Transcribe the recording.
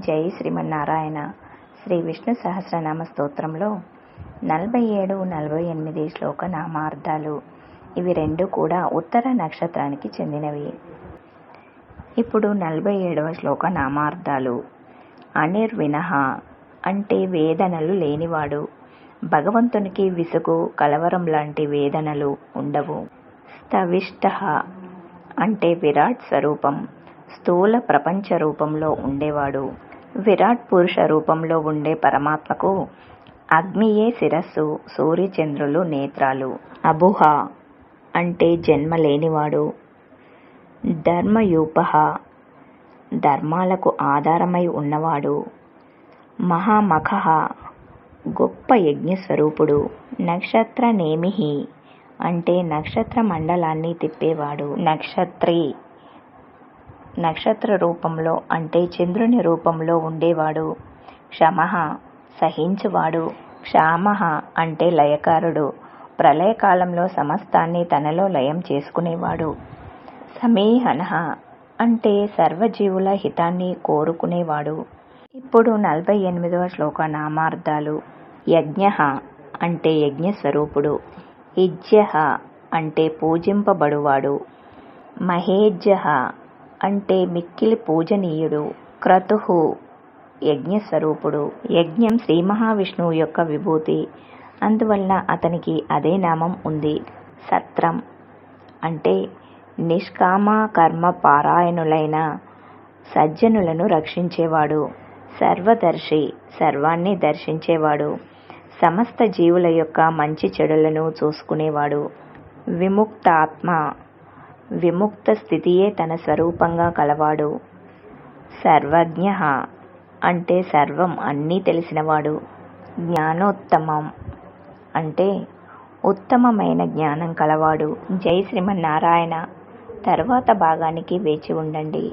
జై శ్రీమన్నారాయణ. శ్రీ విష్ణు సహస్రనామ స్తోత్రంలో 47, 48 శ్లోక నామార్థాలు. ఇవి రెండు కూడా ఉత్తర నక్షత్రానికి చెందినవి. ఇప్పుడు 47వ శ్లోక నామార్థాలు. అనిర్వినః అంటే వేదనలు లేనివాడు. భగవంతునికి విసుగు, కలవరం లాంటి వేదనలు ఉండవు. స్థవిష్టః అంటే విరాట్ స్వరూపం, స్థూల ప్రపంచ రూపంలో ఉండేవాడు. విరాట్ పురుష రూపంలో ఉండే పరమాత్మకు అగ్నియే శిరస్సు, సూర్యచంద్రులు నేత్రాలు. అబుహ అంటే జన్మ లేనివాడు. ధర్మయూపః ధర్మాలకు ఆధారమై ఉన్నవాడు. మహామఖః గొప్ప యజ్ఞస్వరూపుడు. నక్షత్ర నేమిః అంటే నక్షత్ర మండలాన్ని తిప్పేవాడు. నక్షత్రి నక్షత్ర రూపంలో అంటే చంద్రుని రూపంలో ఉండేవాడు. క్షమః సహించువాడు. క్షామః అంటే లయకారుడు, ప్రళయకాలంలో సమస్తాన్ని తనలో లయం చేసుకునేవాడు. సమీహనః అంటే సర్వజీవుల హితాన్ని కోరుకునేవాడు. ఇప్పుడు 48వ శ్లోక నామార్థాలు. యజ్ఞః అంటే యజ్ఞస్వరూపుడు. ఇజ్యః అంటే పూజింపబడువాడు. మహేజ్యః అంటే మిక్కిలి పూజనీయుడు. క్రతుః యజ్ఞస్వరూపుడు. యజ్ఞం శ్రీ మహావిష్ణువు యొక్క విభూతి, అందువలన అతనికి అదే నామం ఉంది. సత్రం అంటే నిష్కామ కర్మ పారాయణులైన సజ్జనులను రక్షించేవాడు. సర్వదర్శి సర్వాన్ని దర్శించేవాడు. సమస్త జీవుల యొక్క మంచి చెడులను చూసుకునేవాడు. విముక్తాత్మ విముక్త స్థితియే తన స్వరూపంగా కలవాడు. సర్వజ్ఞః అంటే సర్వం అన్నీ తెలిసినవాడు. జ్ఞానోత్తమం అంటే ఉత్తమమైన జ్ఞానం కలవాడు. జై శ్రీమన్నారాయణ. తర్వాత భాగానికి వేచి ఉండండి.